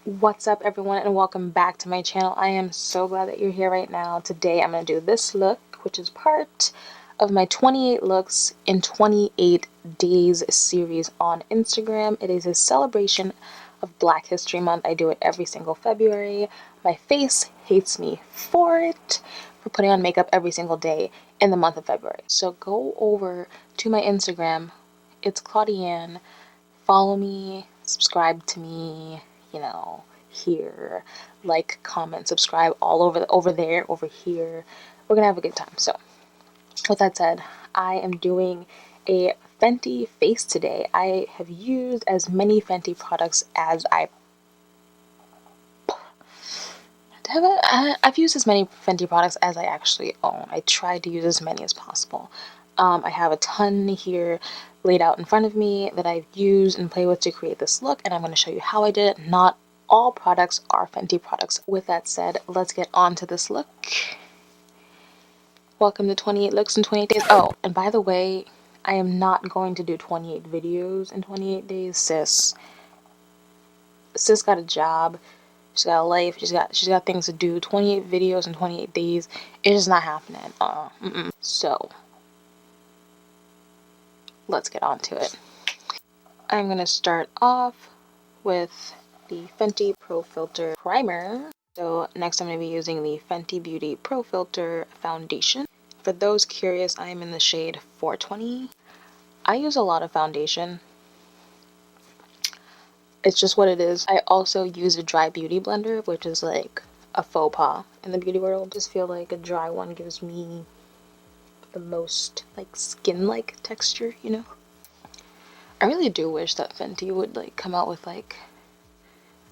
What's up everyone, and welcome back to my channel. I am so glad that you're here right now. Today I'm going to do this look, which is part of my 28 looks in 28 days series on Instagram. It is a celebration of Black History Month. I do it every single February. My face hates me for it, for putting on makeup every single day in the month of February. So go over to my Instagram. It's Claudiane. Follow me, subscribe to me, here, like, comment, subscribe, all over there, over here. We're gonna have a good time. So with that said, I am doing a Fenty face today. I have used as many Fenty products as I've used as many Fenty products as I actually own. I tried to use as many as possible. I have a ton here laid out in front of me that I've used and played with to create this look, and I'm going to show you how I did it. Not all products are Fenty products. With that said, let's get on to this look. Welcome to 28 looks in 28 days. Oh, and by the way, I am not going to do 28 videos in 28 days, sis. Sis got a job. She's got a life. She's got things to do. 28 videos in 28 days. It's just not happening. So let's get on to it. I'm gonna start off with the Fenty Pro Filt'r primer. So next I'm going to be using the Fenty Beauty Pro Filt'r foundation. For those curious, I am in the shade 420. I use a lot of foundation. It's just what it is. I also use a dry beauty blender, which is like a faux pas in the beauty world. I just feel like a dry one gives me the most like skin-like texture, I really do wish that Fenty would like come out with like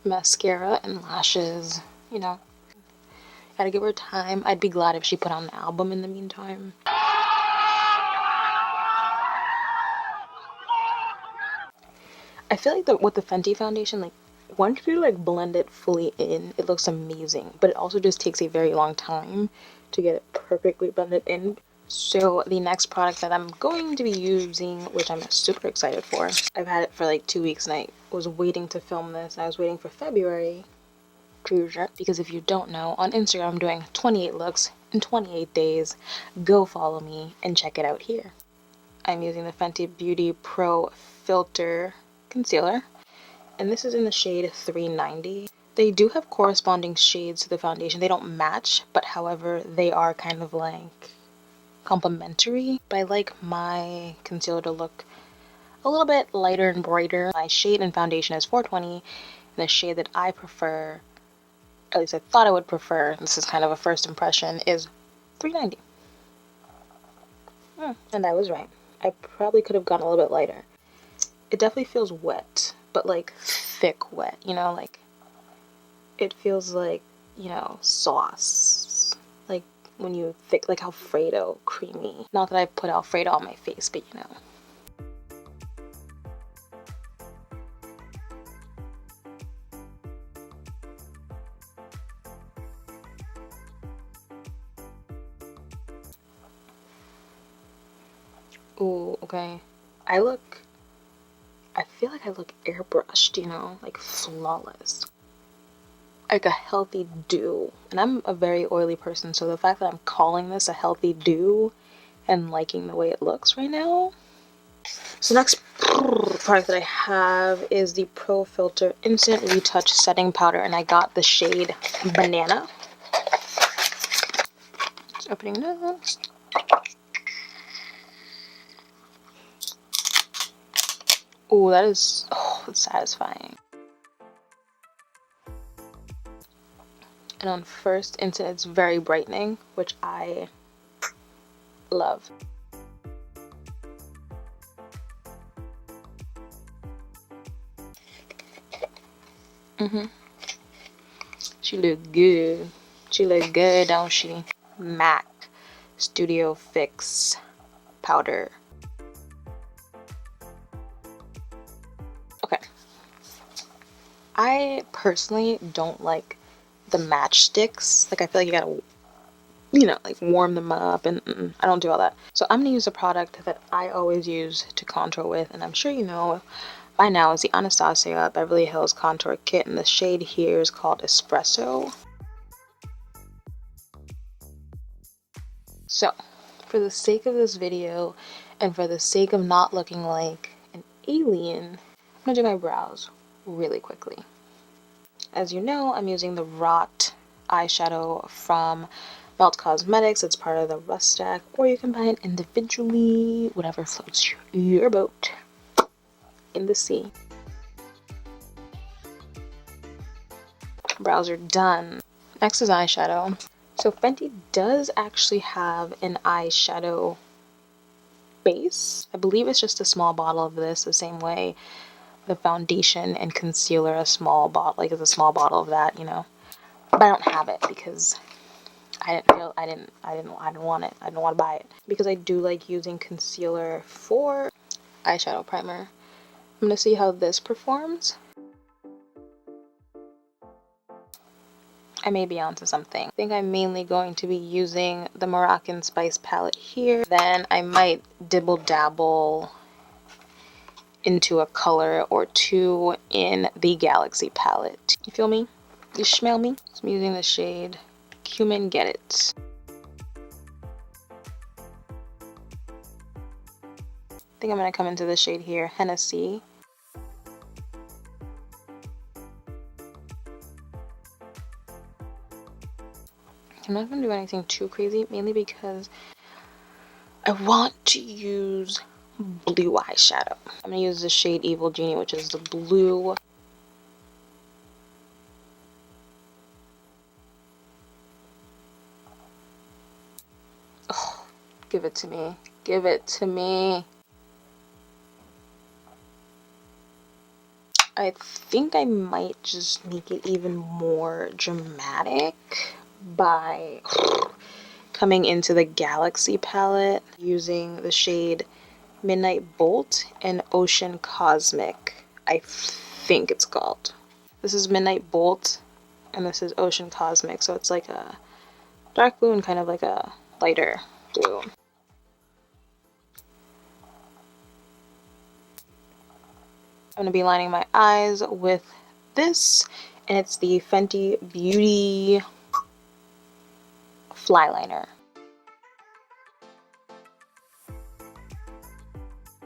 mascara and lashes, Gotta give her time. I'd be glad if she put on an album in the meantime. I feel like with the Fenty foundation, like once you like blend it fully in, it looks amazing, but it also just takes a very long time to get it perfectly blended in. So the next product that I'm going to be using, which I'm super excited for, I've had it for like 2 weeks and I was waiting to film this. I was waiting for February because if you don't know, on Instagram I'm doing 28 looks in 28 days. Go follow me and check it out here. I'm using the Fenty Beauty Pro Filt'r concealer, and this is in the shade 390. They do have corresponding shades to the foundation. They don't match, but however, they are kind of like complementary. But I like my concealer to look a little bit lighter and brighter. My shade and foundation is 420, and the shade that I prefer, at least I thought I would prefer, this is kind of a first impression, is 390. And I was right. I probably could have gone a little bit lighter. It definitely feels wet, but like thick wet, like it feels like, sauce. Like when you thick, like Alfredo, creamy. Not that I put Alfredo on my face, but Ooh, okay. I feel like I look airbrushed, like flawless. Like a healthy dew. And I'm a very oily person, so the fact that I'm calling this a healthy dew and liking the way it looks right now. So next product that I have is the Pro Filt'r Instant Retouch Setting Powder, and I got the shade Banana. Just opening this. Ooh, that's satisfying. And on first instant, it's very brightening, which I love. She look good. She look good, don't she? MAC Studio Fix powder. Okay. I personally don't like the matchsticks. Like I feel like you gotta, like warm them up, and I don't do all that. So I'm gonna use a product that I always use to contour with, and I'm sure by now is the Anastasia Beverly Hills Contour Kit, and the shade here is called Espresso. So, for the sake of this video, and for the sake of not looking like an alien, I'm gonna do my brows really quickly. As you know, I'm using the Rott eyeshadow from Melt Cosmetics. It's part of the Rust Stack, or you can buy it individually, whatever floats your boat in the sea. Brows are done. Next is eyeshadow. So Fenty does actually have an eyeshadow base. I believe it's just a small bottle of this, the same way the foundation and concealer, a small bottle, like it's a small bottle of that, you know. But I don't have it because I didn't want it. I didn't want to buy it because I do like using concealer for eyeshadow primer. I'm gonna see how this performs. I may be onto something. I think I'm mainly going to be using the Moroccan Spice palette here. Then I might dibble dabble into a color or two in the Galaxy palette. You feel me? You smell me? So I'm using the shade Cumin Get It. I think I'm gonna come into the shade here, Hennessy. I'm not going to do anything too crazy, mainly because I want to use blue eyeshadow. I'm going to use the shade Evil Genie, which is the blue. Oh, give it to me. Give it to me. I think I might just make it even more dramatic by coming into the Galaxy palette using the shade Midnight Bolt and Ocean Cosmic, I think it's called. This is Midnight Bolt and this is Ocean Cosmic, so it's like a dark blue and kind of like a lighter blue. I'm going to be lining my eyes with this, and it's the Fenty Beauty Flyliner.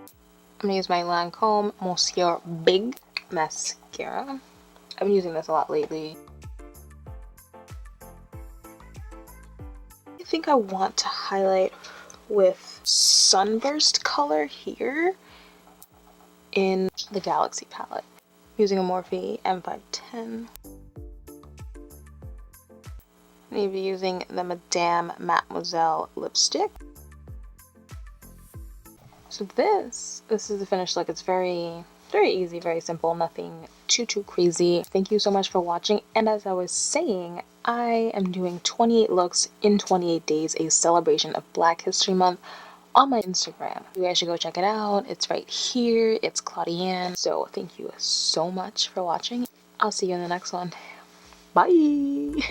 I'm gonna use my Lancome Monsieur Big mascara. I've been using this a lot lately. I think I want to highlight with Sunburst color here in the Galaxy palette. I'm using a Morphe M510. I'm going to be using the Mattemoiselle lipstick. So this is the finished look. It's very easy, very simple, nothing too crazy. Thank you so much for watching, and as I was saying, I am doing 28 looks in 28 days, a celebration of Black History Month on my Instagram. You guys should go check it out. It's right here. It's Claudiane. So thank you so much for watching. I'll see you in the next one. Bye!